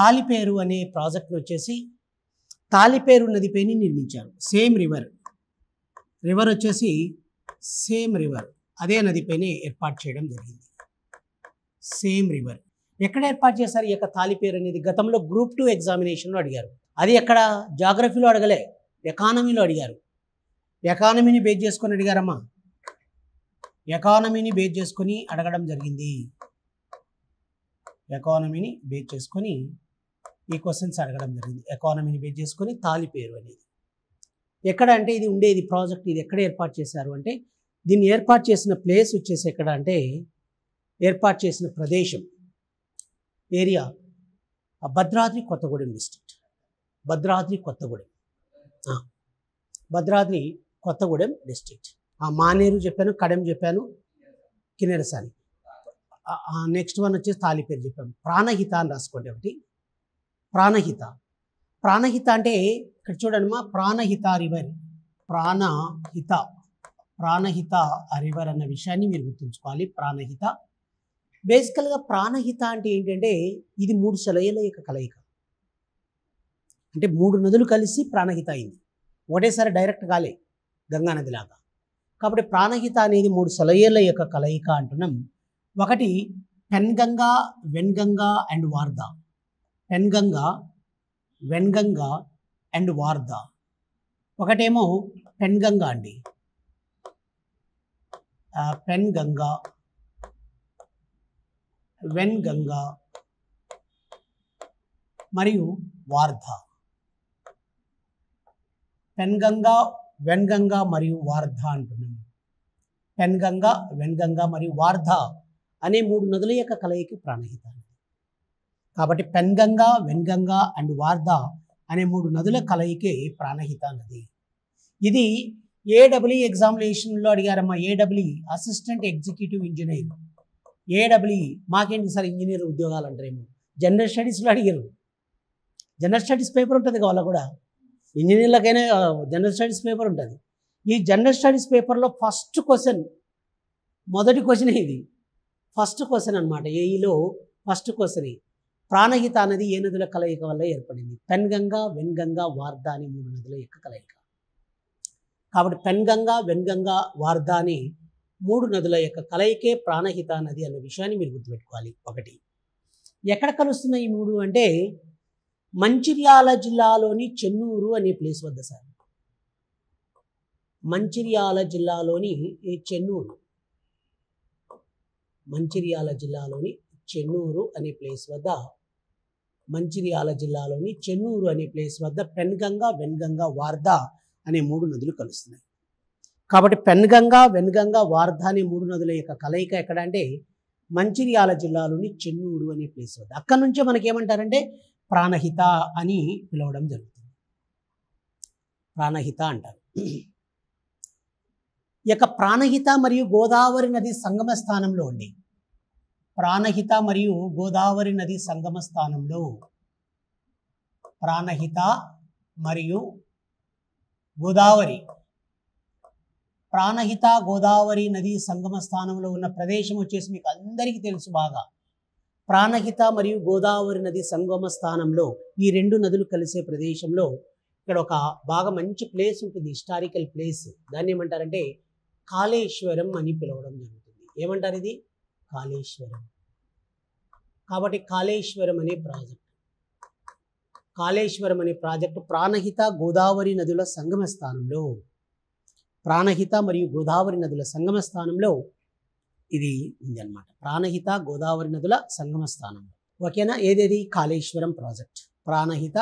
తాలిపేరు అనే ప్రాజెక్ట్ను వచ్చేసి తాలిపేరు నదిపైన నిర్మించారు. సేమ్ రివర్ వచ్చేసి సేమ్ రివర్ అదే నదిపైనే ఏర్పాటు చేయడం జరిగింది. సేమ్ రివర్ ఎక్కడ ఏర్పాటు చేశారు ఈ యొక్క తాలిపేరు అనేది? గతంలో గ్రూప్ 2 ఎగ్జామినేషన్లో అడిగారు. అది ఎక్కడ జాగ్రఫీలో అడగలే, ఎకానమీలో అడిగారు. ఎకానమీని బేస్ చేసుకొని అడిగారమ్మా, ఎకానమీని బేస్ చేసుకొని అడగడం జరిగింది. ఎకానమీని బేస్ చేసుకొని ఈ క్వశ్చన్స్ అడగడం జరిగింది. ఎకానమీని బేస్ చేసుకొని తాలిపేరు అనేది ఎక్కడ అంటే ఇది ఉండేది ప్రాజెక్ట్, ఇది ఎక్కడ ఏర్పాటు చేశారు అంటే దీన్ని ఏర్పాటు చేసిన ప్లేస్ వచ్చేసి ఎక్కడ అంటే ఏర్పాటు చేసిన ప్రదేశం area Bhadradri Kothagudem district. Bhadradri Kothagudem district. Maneru చెప్పాను, కడెం చెప్పాను, కిన్నెరసాని. నెక్స్ట్ వన్ వచ్చేసి తాలిపేరు చెప్పాను. ప్రాణహిత అని రాసుకోండి ఒకటి. ప్రాణహిత అంటే ఇక్కడ చూడండి మా, ప్రాణహిత రివర్, ప్రాణహిత రివర్ అన్న విషయాన్ని మీరు గుర్తుంచుకోవాలి. ప్రాణహిత బేసికల్గా ప్రాణహిత అంటే ఏంటంటే ఇది 3 సెలయేల యొక్క కలయిక. అంటే 3 నదులు కలిసి ప్రాణహిత అయింది, ఒకటేసారి డైరెక్ట్ కాలే గంగా నది లాగా. కాబట్టి ప్రాణహిత అనేది 3 సెలయేల యొక్క కలయిక అంటున్నాం. ఒకటి పెన్గంగా, వెన్గంగా అండ్ వార్దా. వెన్గంగా అండ్ వార్దా. ఒకటేమో పెన్గంగా అండి, పెన్గంగా, వెన్గంగా మరియు వార్ధా. పెన్గంగా, వెన్గంగా మరియు వార్ధా అంటున్నాం. పెన్గంగా, వెన్గంగా మరియు వార్ధా అనే 3 నదుల యొక్క కలయిక ప్రాణహిత. కాబట్టి పెన్గంగా, వెన్గంగా అండ్ వార్ధా అనే 3 నదుల కలయికే ప్రాణహిత నది. ఇది ఏడబ్ల్యూ ఎగ్జామినేషన్లో అడిగారమ్మా. A W assistant executive engineer. A W మాకేంటి సార్ ఇంజనీర్ ఉద్యోగాలు అంటారేమో, జనరల్ స్టడీస్లో అడిగారు. జనరల్ స్టడీస్ పేపర్ ఉంటుంది వాళ్ళ కూడా, ఇంజనీర్లకైనా జనరల్ స్టడీస్ పేపర్ ఉంటుంది. ఈ జనరల్ స్టడీస్ పేపర్లో ఫస్ట్ క్వశ్చన్, మొదటి క్వశ్చన్ ఇది, ఫస్ట్ క్వశ్చన్ అనమాట. ఏఈలో ఫస్ట్ క్వశ్చన్ ప్రాణహిత అనేది ఏ నదుల కలయిక వల్ల ఏర్పడింది? పెన్గంగా, వెన్గంగా, వార్ధా అనే 3 నదుల యొక్క కలయిక. కాబట్టి పెన్గంగా, వెన్గంగా, వార్ధా అని 3 నదుల యొక్క కలయికే ప్రాణహిత నది అన్న విషయాన్ని మీరు గుర్తుపెట్టుకోవాలి. ఒకటి ఎక్కడ కలుస్తున్నాయి ఈ 3 అంటే మంచిర్యాల జిల్లాలోని చెన్నూరు అనే ప్లేస్ వద్ద సార్. మంచిర్యాల జిల్లాలోని చెన్నూరు, మంచిర్యాల జిల్లాలోని చెన్నూరు అనే ప్లేస్ వద్ద, మంచిర్యాల జిల్లాలోని చెన్నూరు అనే ప్లేస్ వద్ద పెన్గంగా, వెన్గంగా, వార్ధా అనే 3 నదులు కలుస్తున్నాయి. కాబట్టి పెన్గంగా, వెన్గంగా, వార్ధా అనే 3 నదుల యొక్క కలయిక ఎక్కడ అంటే మంచిర్యాల జిల్లాలోని చెన్నూరు అనే ప్లేస్ వద్ద. అక్కడి నుంచే మనకేమంటారంటే ప్రాణహిత అని పిలవడం జరుగుతుంది. ప్రాణహిత అంటారు. ఈ యొక్క ప్రాణహిత మరియు గోదావరి నది సంగమ స్థానంలో ఉండి, ప్రాణహిత మరియు గోదావరి నది సంగమ స్థానంలో, ప్రాణహిత మరియు గోదావరి, ప్రాణహిత గోదావరి నది సంగమ స్థానంలో ఉన్న ప్రదేశం వచ్చేసి మీకు అందరికీ తెలుసు బాగా. ప్రాణహిత మరియు గోదావరి నది సంగమ స్థానంలో ఈ 2 నదులు కలిసే ప్రదేశంలో ఇక్కడ ఒక బాగా మంచి ప్లేస్ ఉంటుంది, హిస్టారికల్ ప్లేస్. దాన్ని ఏమంటారంటే కాళేశ్వరం అని పిలవడం జరుగుతుంది. ఏమంటారు ఇది? కాళేశ్వరం. కాబట్టి కాళేశ్వరం అనే ప్రాజెక్టు ప్రాణహిత గోదావరి నదుల సంగమ స్థానంలో, ప్రాణహిత మరియు గోదావరి నదుల సంగమ స్థానంలో ఇది ఉంది అన్నమాట. ప్రాణహిత గోదావరి నదుల సంగమ స్థానంలో. ఓకేనా? ఏదేది? కాళేశ్వరం ప్రాజెక్ట్. ప్రాణహిత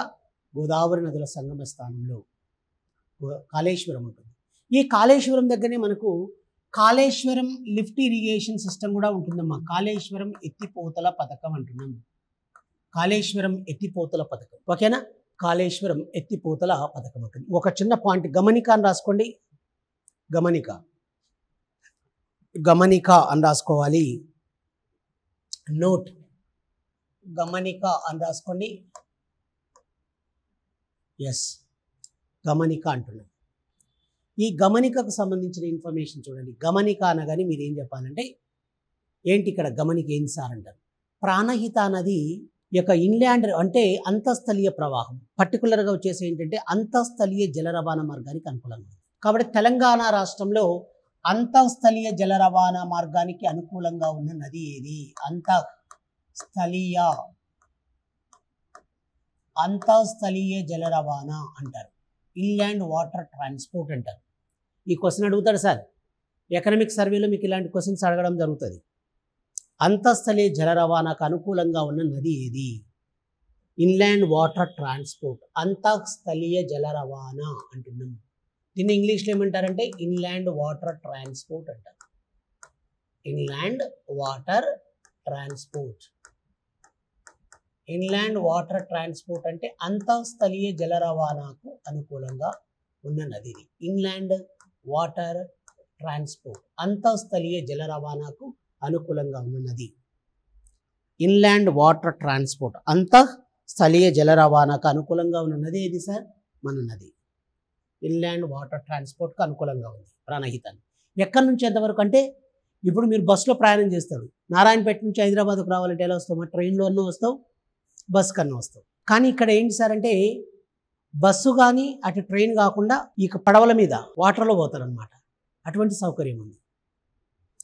గోదావరి నదుల సంగమ స్థానంలో కాళేశ్వరం ఉంటుంది. ఈ కాళేశ్వరం దగ్గరనే మనకు కాళేశ్వరం లిఫ్ట్ ఇరిగేషన్ సిస్టమ్ కూడా ఉంటుందమ్మా. కాళేశ్వరం ఎత్తిపోతల పథకం అంటున్నాం. కాళేశ్వరం ఎత్తిపోతల పథకం. ఓకేనా? కాళేశ్వరం ఎత్తిపోతల పథకం ఉంటుంది. ఒక చిన్న పాయింట్ గమనిక అని రాసుకోండి. గమనిక అని రాసుకోవాలి. నోట్ గమనిక అని రాసుకోండి. ఎస్, గమనిక అంటున్నాం. ఈ గమనికకు సంబంధించిన ఇన్ఫర్మేషన్ చూడండి. గమనిక అనగానే మీరు ఏం చెప్పాలంటే ఏంటి ఇక్కడ గమనిక ఏంటి సార్ అంటారు. ప్రాణహిత నది ఈ యొక్క ఇన్లాండ్ అంటే అంతఃస్థలీయ ప్రవాహం, పర్టికులర్గా వచ్చేసి ఏంటంటే అంతఃస్థలీయ జల రవాణా మార్గానికి అనుకూలంగా ఉంది. కాబట్టి తెలంగాణ రాష్ట్రంలో అంతఃస్థలీయ జల రవాణా మార్గానికి అనుకూలంగా ఉన్న నది ఏది? అంతఃస్థలీయ జల రవాణా అంటారు, ఇన్లాండ్ వాటర్ ట్రాన్స్పోర్ట్ అంటారు. ఈ క్వశ్చన్ అడుగుతాడు సార్, ఎకనామిక్ సర్వేలో మీకు ఇలాంటి క్వశ్చన్స్ అడగడం జరుగుతుంది. అంతఃస్థలీయ జల రవాణాకు అనుకూలంగా ఉన్న నది ఏది? ఇన్లాండ్ వాటర్ ట్రాన్స్పోర్ట్, అంతఃస్థలీయ జల రవాణా అంటున్నాం. దీన్ని ఇంగ్లీష్లో ఏమంటారంటే ఇన్లాండ్ వాటర్ ట్రాన్స్పోర్ట్ అంటారు. Inland water transport. Inland water transport అంటే అంతఃస్థలీయ జల రవాణాకు అనుకూలంగా ఉన్న నది. ఇన్లాండ్ వాటర్ ట్రాన్స్పోర్ట్, అంతఃస్థలీయ జల రవాణాకు అనుకూలంగా ఉన్న నది. ఇన్లాండ్ వాటర్ ట్రాన్స్పోర్ట్, అంతఃస్థలీయ జల రవాణాకు అనుకూలంగా ఉన్న నది ఏది సార్? మన నది. ఇన్లాండ్ వాటర్ ట్రాన్స్పోర్ట్కు అనుకూలంగా ఉంది ప్రాణహితాన్ని. ఎక్కడి నుంచి ఎంతవరకు అంటే, ఇప్పుడు మీరు బస్సులో ప్రయాణం చేస్తారు, నారాయణపేట నుంచి హైదరాబాద్కు రావాలంటే ఎలా వస్తావు? మరి ట్రైన్లో అన్నా వస్తావు, బస్సు కన్నా వస్తావు. కానీ ఇక్కడ ఏంటి సార్ అంటే బస్సు కానీ అటు ట్రైన్ కాకుండా ఇక పడవల మీద వాటర్లో పోతారనమాట. అటువంటి సౌకర్యం ఉంది.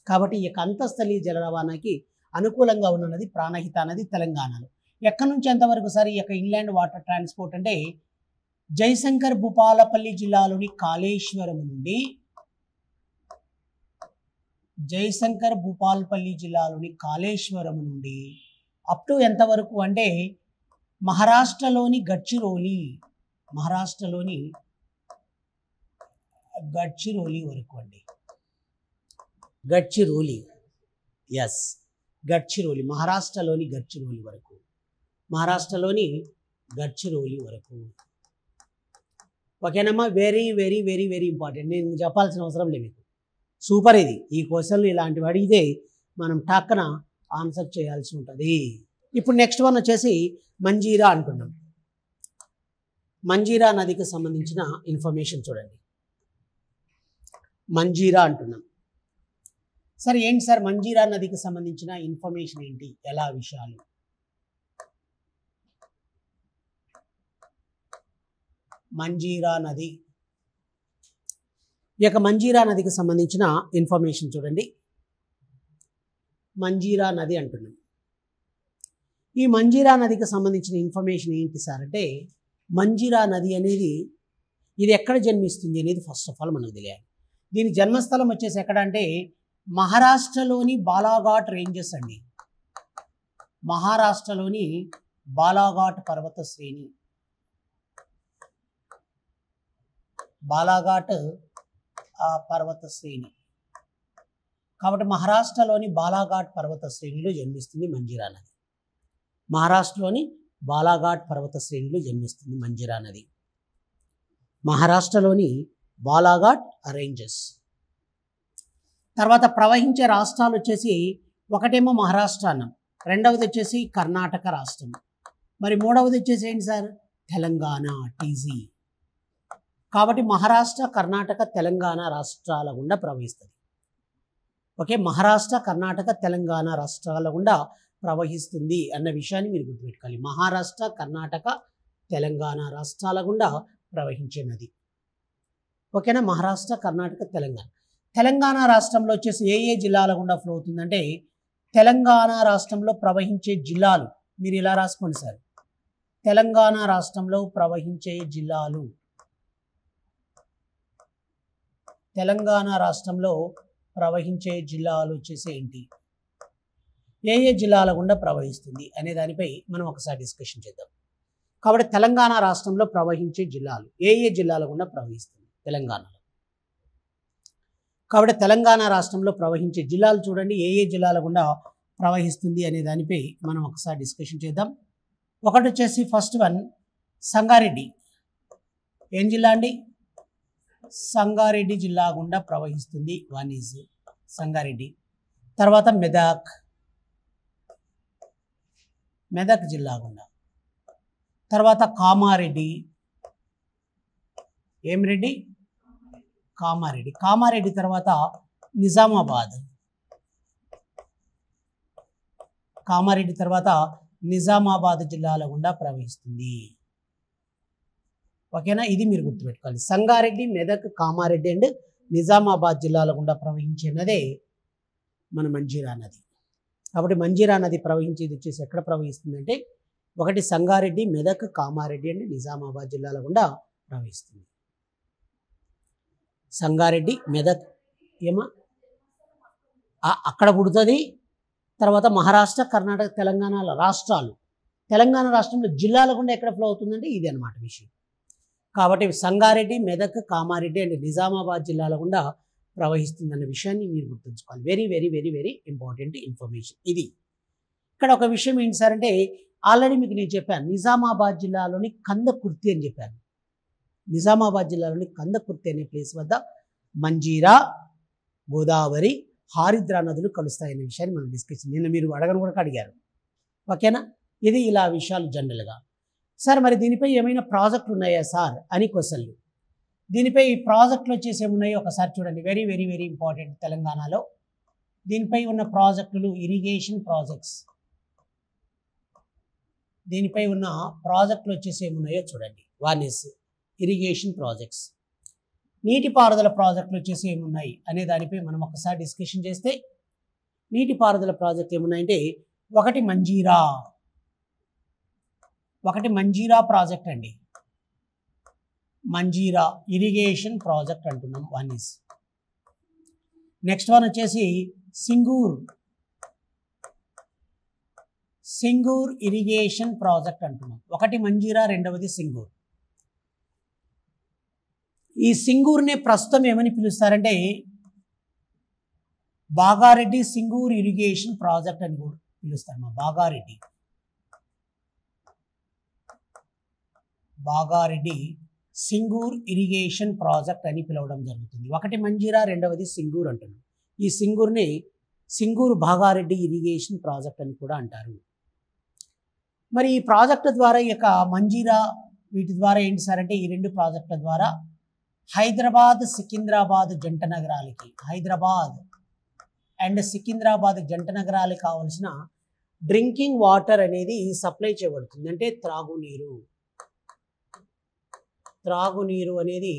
కాబట్టి ఈ యొక్క అంతఃస్థలీయ జల రవాణాకి అనుకూలంగా ఉన్న నది ప్రాణహిత నది తెలంగాణలో. ఎక్కడి నుంచి ఎంతవరకు సార్ ఈ యొక్క ఇన్లాండ్ వాటర్ ట్రాన్స్పోర్ట్ అంటే జయశంకర్ భూపాలపల్లి జిల్లాలోని కాళేశ్వరం నుండి అప్ టు ఎంతవరకు అంటే మహారాష్ట్రలోని గడ్చిరోలి వరకు అండి. గడ్చిరోలి మహారాష్ట్రలోని గడ్చిరోలి వరకు. ఓకేనమ్మా? Very very very very important. నేను చెప్పాల్సిన అవసరం లేదు మీకు. సూపర్ ఇది. ఈ క్వశ్చన్లు ఇలాంటివి అడిగితే మనం టక్కన ఆన్సర్ చేయాల్సి ఉంటుంది. ఇప్పుడు నెక్స్ట్ వన్ వచ్చేసి మంజీరా అంటున్నాం. మంజీరా నదికి సంబంధించిన ఇన్ఫర్మేషన్ చూడండి. మంజీరా అంటున్నాం. సరే ఏంటి సార్ మంజీరా నదికి సంబంధించిన ఇన్ఫర్మేషన్ ఏంటి, ఎలా విషయాలు? మంజీరా నది, ఈ యొక్క మంజీరా నదికి సంబంధించిన ఇన్ఫర్మేషన్ చూడండి. మంజీరా నది అంటున్నాం. ఈ మంజీరా నదికి సంబంధించిన ఇన్ఫర్మేషన్ ఏంటి సార్ అంటే, మంజీరా నది అనేది ఇది ఎక్కడ జన్మిస్తుంది అనేది ఫస్ట్ ఆఫ్ ఆల్ మనకు తెలియాలి. దీని జన్మస్థలం వచ్చేసి ఎక్కడ అంటే మహారాష్ట్రలోని బాలాఘాట్ రేంజెస్ అండి. మహారాష్ట్రలోని బాలాఘాట్ పర్వత శ్రేణి. కాబట్టి మహారాష్ట్రలోని బాలాఘాట్ పర్వత శ్రేణిలో జన్మిస్తుంది మంజీరా నది. మహారాష్ట్రలోని బాలాఘాట్ పర్వత శ్రేణిలో జన్మిస్తుంది మంజీరా నది. మహారాష్ట్రలోని బాలాఘాట్ రేంజెస్. తర్వాత ప్రవహించే రాష్ట్రాలు వచ్చేసి ఒకటేమో మహారాష్ట్ర అన్నాం, రెండవది వచ్చేసి కర్ణాటక రాష్ట్రం, మరి మూడవది వచ్చేసి ఏంటి సార్? తెలంగాణ, టీజీ. కాబట్టి మహారాష్ట్ర, కర్ణాటక, తెలంగాణ రాష్ట్రాల గుండా ప్రవహిస్తుంది. ఓకే, మహారాష్ట్ర, కర్ణాటక, తెలంగాణ రాష్ట్రాల గుండా ప్రవహిస్తుంది అన్న విషయాన్ని మీరు గుర్తుపెట్టుకోవాలి. మహారాష్ట్ర, కర్ణాటక, తెలంగాణ రాష్ట్రాల గుండా ప్రవహించే నది. ఓకేనా? మహారాష్ట్ర, కర్ణాటక, తెలంగాణ రాష్ట్రంలో వచ్చేసి ఏ జిల్లాల గుండా ఫ్లో అవుతుందంటే, తెలంగాణ రాష్ట్రంలో ప్రవహించే జిల్లాలు మీరు ఇలా రాసుకోండి సార్. తెలంగాణ రాష్ట్రంలో ప్రవహించే జిల్లాలు, వచ్చేసి ఏంటి, ఏ జిల్లాల గుండా ప్రవహిస్తుంది అనే దానిపై మనం ఒకసారి డిస్కషన్ చేద్దాం. కాబట్టి తెలంగాణ రాష్ట్రంలో ప్రవహించే జిల్లాలు ఏ జిల్లాల గుండా ప్రవహిస్తుంది తెలంగాణలో. కాబట్టి తెలంగాణ రాష్ట్రంలో ప్రవహించే జిల్లాలు చూడండి, ఏ జిల్లాల గుండా ప్రవహిస్తుంది అనే దానిపై మనం ఒకసారి డిస్కషన్ చేద్దాం. ఒకటి వచ్చేసి ఫస్ట్ వన్ సంగారెడ్డి. ఏం జిల్లా అండి? సంగారెడ్డి జిల్లా గుండా ప్రవహిస్తుంది. One is Sangareddy. తర్వాత మెదక్ జిల్లా గుండా. తర్వాత కామారెడ్డి. ఏం రెడ్డి? కామారెడ్డి తర్వాత నిజామాబాద్. నిజామాబాద్ జిల్లాల గుండా ప్రవహిస్తుంది. ఓకేనా, ఇది మీరు గుర్తుపెట్టుకోవాలి. సంగారెడ్డి, మెదక్, కామారెడ్డి అండ్ నిజామాబాద్ జిల్లాల గుండా ప్రవహించే నదే మన మంజీరా నది. కాబట్టి మంజీరా నది ప్రవహించేది వచ్చేసి ఎక్కడ ప్రవహిస్తుందంటే ఒకటి సంగారెడ్డి, మెదక్, కామారెడ్డి అండ్ నిజామాబాద్ జిల్లాల గుండా ప్రవహిస్తుంది. సంగారెడ్డి, మెదక్ ఏమా అక్కడ పుడుతుంది. తర్వాత మహారాష్ట్ర, కర్ణాటక, తెలంగాణ రాష్ట్రాలు, తెలంగాణ రాష్ట్రంలో జిల్లాల గుండా ఎక్కడ ఫ్లో అవుతుందంటే ఇది అన్నమాట విషయం. కాబట్టి సంగారెడ్డి, మెదక్, కామారెడ్డి అండ్ నిజామాబాద్ జిల్లాల గుండా ప్రవహిస్తుందన్న విషయాన్ని మీరు గుర్తుంచుకోవాలి. Very very very very important information ఇది. ఇక్కడ ఒక విషయం ఏంటి సార్ అంటే ఆల్రెడీ మీకు నేను చెప్పాను, నిజామాబాద్ జిల్లాలోని కందకుర్తి అని చెప్పాను. నిజామాబాద్ జిల్లాలోని కందకుర్తి అనే ప్లేస్ వద్ద మంజీరా, గోదావరి, హారిద్రా నదులు కలుస్తాయనే విషయాన్ని మనం డిస్కస్ నిన్న మీరు అడగను కూడా అడిగారు. ఓకేనా, ఇది ఇలా విషయాలు జనరల్గా. సార్ మరి దీనిపై ఏమైనా ప్రాజెక్టులు ఉన్నాయా సార్ అని క్వశ్చన్లు. దీనిపై ఈ ప్రాజెక్టులు వచ్చేసి ఏమున్నాయో ఒకసారి చూడండి. Very very very important. తెలంగాణలో దీనిపై ఉన్న ప్రాజెక్టులు ఇరిగేషన్ ప్రాజెక్ట్స్. దీనిపై ఉన్న ప్రాజెక్టులు వచ్చేసి ఏమున్నాయో చూడండి. One is irrigation projects. నీటిపారుదల ప్రాజెక్టులు వచ్చేసి ఏమున్నాయి అనే దానిపై మనం ఒకసారి డిస్కషన్ చేస్తే నీటిపారుదల ప్రాజెక్ట్ ఏమున్నాయంటే ఒకటి మంజీరా ప్రాజెక్ట్ అండి. మంజీరా ఇరిగేషన్ ప్రాజెక్ట్ అంటున్నాం. One is. నెక్స్ట్ వన్ వచ్చేసి సింగూర్ ఇరిగేషన్ ప్రాజెక్ట్ అంటున్నాం. ఒకటి మంజీరా, రెండవది సింగూర్. ఈ సింగూర్నే ప్రస్తుతం ఏమని పిలుస్తారంటే బాగారెడ్డి సింగూర్ ఇరిగేషన్ ప్రాజెక్ట్ అని కూడా పిలుస్తారు. బాగారెడ్డి సింగూర్ ఇరిగేషన్ ప్రాజెక్ట్ అని పిలవడం జరుగుతుంది. ఒకటి మంజీరా, రెండవది సింగూర్ అంటున్నాం. ఈ సింగూర్ని సింగూర్ బాగారెడ్డి ఇరిగేషన్ ప్రాజెక్ట్ అని కూడా అంటారు. మరి ఈ ప్రాజెక్టు ద్వారా ఈ యొక్క మంజీరా వీటి ద్వారా ఏంటి సార్ అంటే ఈ రెండు ప్రాజెక్టుల ద్వారా హైదరాబాద్, సికింద్రాబాద్ జంట నగరాలకి, హైదరాబాద్ అండ్ సికింద్రాబాద్ జంట నగరాలకి కావాల్సిన డ్రింకింగ్ వాటర్ అనేది సప్లై చేయబడుతుంది. అంటే త్రాగునీరు అనేది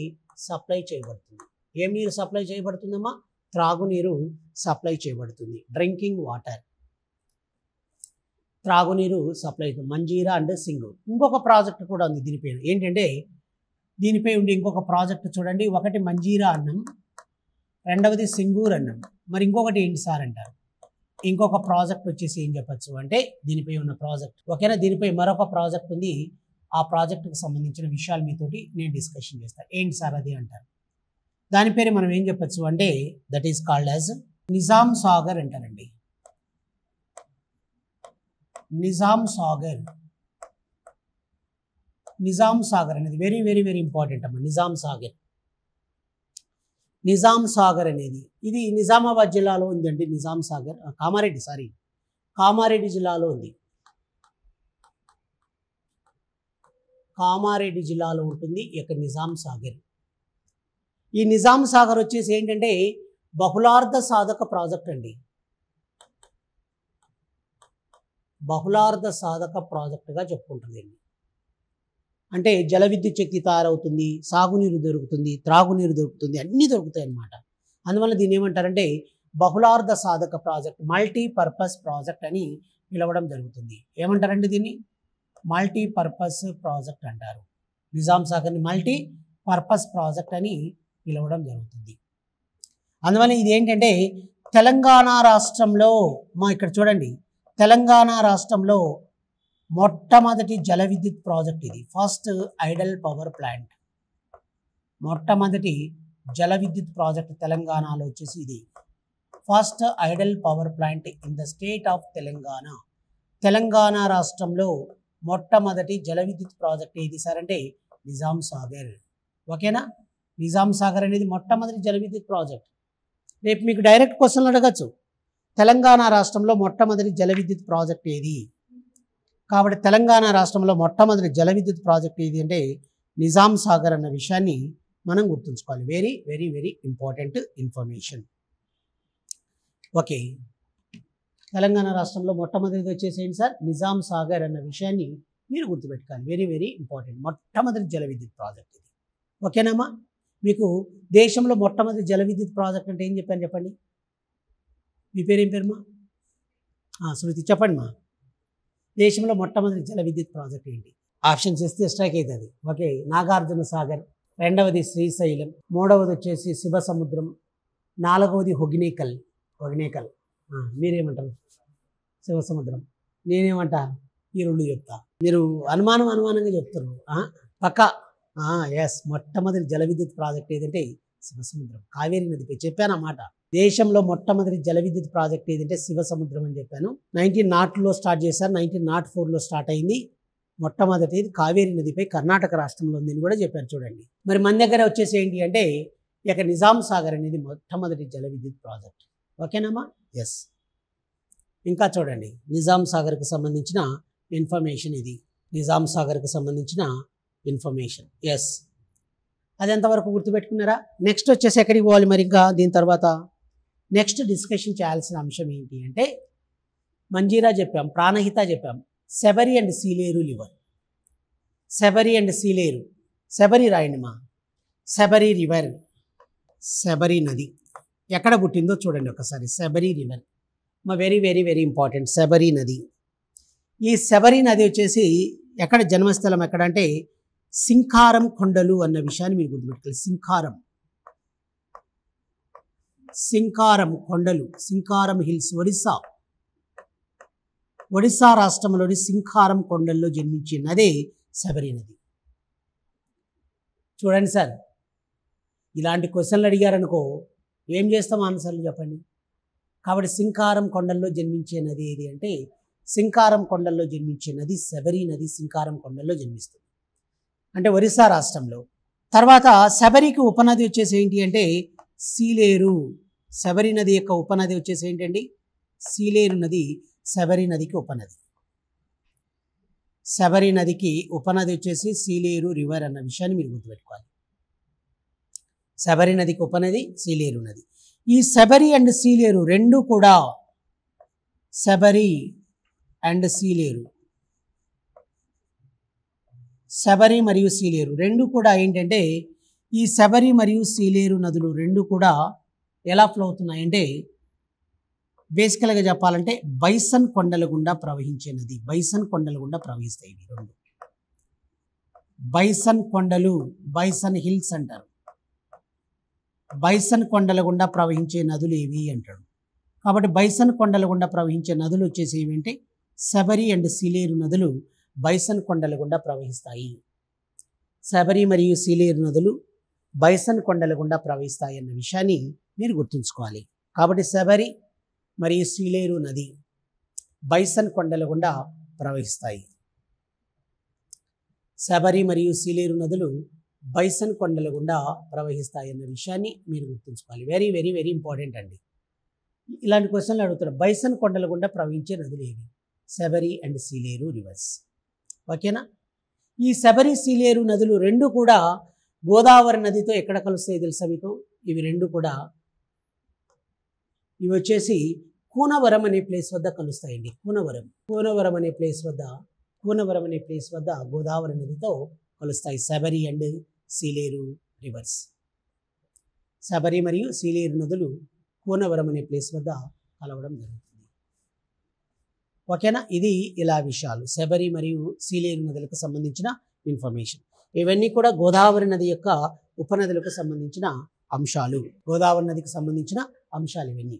సప్లై చేయబడుతుంది. ఏం నీరు సప్లై చేయబడుతుందమ్మా? త్రాగునీరు సప్లై చేయబడుతుంది. డ్రింకింగ్ వాటర్, త్రాగునీరు సప్లై. మంజీరా అండ్ సింగూర్. ఇంకొక ప్రాజెక్ట్ కూడా ఉంది దీనిపై. ఏంటంటే దీనిపై ఉండి ఇంకొక ప్రాజెక్ట్ చూడండి. ఒకటి మంజీరా అన్నాం, రెండవది సింగూర్ అన్నాం. మరి ఇంకొకటి ఏంటి సార్ అంటారు. ఇంకొక ప్రాజెక్ట్ వచ్చేసి ఏం చెప్పచ్చు అంటే దీనిపై ఉన్న ప్రాజెక్ట్. ఓకేనా, దీనిపై మరొక ప్రాజెక్ట్ ఉంది. ఆ ప్రాజెక్టుకు సంబంధించిన విషయాలు మీతోటి నేను డిస్కషన్ చేస్తాను. ఏంటి సార్ అది అంటారు. దాని పేరు మనం ఏం చెప్పచ్చు అంటే that is called as Nizam Sagar అంటారండి. నిజాం సాగర్ అనేది వెరీ వెరీ వెరీ ఇంపార్టెంట్ అమ్మా. నిజాం సాగర్ అనేది ఇది నిజామాబాద్ జిల్లాలో ఉందండి. నిజాం సాగర్ కామారెడ్డి జిల్లాలో ఉంది. కామారెడ్డి జిల్లాలో ఉంటుంది ఈ యొక్క నిజాం సాగర్. ఈ నిజాం సాగర్ వచ్చేసి ఏంటంటే బహుళార్థ సాధక ప్రాజెక్ట్ అండి. బహుళార్థ సాధక ప్రాజెక్టుగా చెప్పుకుంటుంది. అంటే జల విద్యుత్ శక్తి తయారవుతుంది, సాగునీరు దొరుకుతుంది, త్రాగునీరు దొరుకుతుంది, అన్నీ దొరుకుతాయి అన్నమాట. అందువల్ల దీన్ని ఏమంటారంటే బహుళార్థ సాధక ప్రాజెక్ట్, మల్టీపర్పస్ ప్రాజెక్ట్ అని పిలవడం జరుగుతుంది. ఏమంటారంటే దీన్ని మల్టీపర్పస్ ప్రాజెక్ట్ అంటారు. నిజాం సాగర్ని మల్టీపర్పస్ ప్రాజెక్ట్ అని పిలవడం జరుగుతుంది. అందువల్ల ఇది ఏంటంటే తెలంగాణ రాష్ట్రంలో ఇక్కడ చూడండి, తెలంగాణ రాష్ట్రంలో మొట్టమొదటి జల విద్యుత్ ప్రాజెక్ట్ ఇది. ఫస్ట్ ఐడల్ పవర్ ప్లాంట్, మొట్టమొదటి జల విద్యుత్ ప్రాజెక్ట్ తెలంగాణలో వచ్చేసి ఇది. First Idol power plant in the state of Telangana. Telangana రాష్ట్రంలో మొట్టమొదటి జల విద్యుత్ ప్రాజెక్ట్ ఏది సార్ అంటే నిజాం సాగర్. ఓకేనా, నిజాం సాగర్ అనేది మొట్టమొదటి జల విద్యుత్ ప్రాజెక్ట్. రేపు మీకు డైరెక్ట్ క్వశ్చన్లు అడగచ్చు, తెలంగాణ రాష్ట్రంలో మొట్టమొదటి జల విద్యుత్ ప్రాజెక్ట్ ఏది. కాబట్టి తెలంగాణ రాష్ట్రంలో మొట్టమొదటి జల విద్యుత్ ప్రాజెక్ట్ ఏది అంటే నిజాం సాగర్ అన్న విషయాన్ని మనం గుర్తుంచుకోవాలి. Very very very important information. Okay, Telangana రాష్ట్రంలో మొట్టమొదటిది వచ్చేసి ఏంటి సార్, నిజాం సాగర్ అన్న విషయాన్ని మీరు గుర్తుపెట్టుకోవాలి. Very very important. మొట్టమొదటి జల విద్యుత్ ప్రాజెక్ట్ ఇది. ఓకేనమ్మా? మీకు దేశంలో మొట్టమొదటి జల విద్యుత్ ప్రాజెక్ట్ అంటే ఏం చెప్పాను చెప్పండి. మీ పేరేం పేరుమా? శృతి చెప్పండి మా. దేశంలో మొట్టమొదటి జల విద్యుత్ ప్రాజెక్ట్ ఏంటి? ఆప్షన్స్ ఇస్తే స్ట్రైక్ అవుతుంది. ఓకే, నాగార్జున సాగర్, రెండవది శ్రీశైలం, మూడవది వచ్చేసి శివ సముద్రం, నాలుగవది హొగ్నేకల్. మీరేమంటారు? శివ సముద్రం. నేనేమంటా? ఈ రెండు చెప్తా. మీరు అనుమానంగా చెప్తారు. పక్క ఎస్, మొట్టమొదటి జల విద్యుత్ ప్రాజెక్ట్ ఏదంటే శివ సముద్రం, కావేరీ నదిపై చెప్పానన్నమాట. దేశంలో మొట్టమొదటి జల విద్యుత్ ప్రాజెక్ట్ ఏదంటే శివ సముద్రం అని చెప్పాను. 1900లో స్టార్ట్ చేశారు, 1904లో స్టార్ట్ అయింది. మొట్టమొదటిది కావేరీ నదిపై కర్ణాటక రాష్ట్రంలో ఉందని కూడా చెప్పారు. చూడండి మరి మన దగ్గర వచ్చేసి ఏంటి అంటే ఇక నిజాం సాగర్ అనేది మొట్టమొదటి జల విద్యుత్ ప్రాజెక్ట్. ఓకేనమ్మా? ఎస్. ఇంకా చూడండి నిజాం సాగర్కి సంబంధించిన ఇన్ఫర్మేషన్ ఇది. నిజాం సాగర్కి సంబంధించిన ఇన్ఫర్మేషన్. ఎస్, అది ఎంతవరకు గుర్తుపెట్టుకున్నారా? నెక్స్ట్ వచ్చేసి ఎక్కడికి పోవాలి మరి? ఇంకా దీని తర్వాత నెక్స్ట్ డిస్కషన్ చేయాల్సిన అంశం ఏంటి అంటే మంజీరా చెప్పాం, ప్రాణహిత చెప్పాం, Sabari and Sileru river. Sabari and Sileru. Sabari రాయండి మా. శబరి రివర్, శబరి నది ఎక్కడ పుట్టిందో చూడండి ఒకసారి. శబరి రివర్ మా, very very very important. Sabari నది. ఈ శబరి నది వచ్చేసి ఎక్కడ జన్మస్థలం ఎక్కడ అంటే సింఖారం కొండలు అన్న విషయాన్ని మీరు గుర్తుపెట్టుకోవాలి. సింఖారం కొండలు, సింఖారం హిల్స్, ఒడిస్సా రాష్ట్రంలోని సింఖారం కొండల్లో జన్మించిన నదే శబరి నది. చూడండి సార్, ఇలాంటి క్వశ్చన్లు అడిగారనుకో ఏం చేస్తాం? ఆన్సర్లు చెప్పండి. కాబట్టి సింఖారం కొండల్లో జన్మించే నది ఏది అంటే సింఖారం కొండల్లో జన్మించే నది శబరి నది. సింఖారం కొండల్లో జన్మిస్తుంది అంటే ఒరిస్సా రాష్ట్రంలో. తర్వాత శబరికి ఉపనది వచ్చేసి ఏంటి అంటే సీలేరు. శబరి నది యొక్క ఉపనది వచ్చేసి ఏంటండి? సీలేరు నది శబరి నదికి ఉపనది. శబరి నదికి ఉపనది వచ్చేసి సీలేరు రివర్ అన్న విషయాన్ని మీరు గుర్తుపెట్టుకోవాలి. శబరి నదికి ఉపనది సీలేరు నది. ఈ శబరి అండ్ సీలేరు రెండు కూడా, శబరి అండ్ సీలేరు, శబరి మరియు సీలేరు రెండు కూడా ఏంటంటే ఈ శబరి మరియు సీలేరు నదులు రెండు కూడా ఎలా ఫ్లో అవుతున్నాయంటే బేసికల్గా చెప్పాలంటే బైసన్ కొండల గుండా ప్రవహించే నది. బైసన్ కొండల గుండా ప్రవహిస్తాయి ఇవి రెండు. బైసన్ కొండలు, బైసన్ హిల్స్ అంటారు. బైసన్ కొండల గుండా ప్రవహించే నదులు ఏవి అంటాడు. కాబట్టి బైసన్ కొండల గుండా ప్రవహించే నదులు వచ్చేసి ఏమిటంటే శబరి అండ్ సీలేరు నదులు బైసన్ కొండల గుండా ప్రవహిస్తాయి. శబరి మరియు సీలేరు నదులు బైసన్ కొండల గుండా ప్రవహిస్తాయి అన్న విషయాన్ని మీరు గుర్తుంచుకోవాలి. కాబట్టి శబరి మరియు సీలేరు నది బైసన్ కొండల గుండా ప్రవహిస్తాయి. శబరి మరియు సీలేరు నదులు బైసన్ కొండల గుండా ప్రవహిస్తాయి అన్న విషయాన్ని మీరు గుర్తుంచుకోవాలి. వెరీ వెరీ వెరీ ఇంపార్టెంట్ అండి. ఇలాంటి క్వశ్చన్లు అడుగుతారు. బైసన్ కొండల గుండా ప్రవహించే నదులు ఏవి? Sabari and Sileru rivers. ఓకేనా? ఈ శబరి సీలేరు నదులు రెండు కూడా గోదావరి నదితో ఎక్కడ కలుస్తాయో తెలుసా మీకు? ఇవి రెండు కూడా ఇవి వచ్చేసి కూనవరం అనే ప్లేస్ వద్ద కలుస్తాయండి. కూనవరం అనే ప్లేస్ వద్ద గోదావరి నదితో కలుస్తాయి శబరి అండ్ సీలేరు రివర్స్. శబరి మరియు సీలేరు నదులు కూనవరం అనే ప్లేస్ వద్ద కలవడం జరుగుతుంది. ఓకేనా? ఇది ఇలా విషయాలు శబరి మరియు సీలేరు నదులకు సంబంధించిన ఇన్ఫర్మేషన్. ఇవన్నీ కూడా గోదావరి నది యొక్క ఉపనదులకు సంబంధించిన అంశాలు. గోదావరి నదికి సంబంధించిన అంశాలు ఇవన్నీ.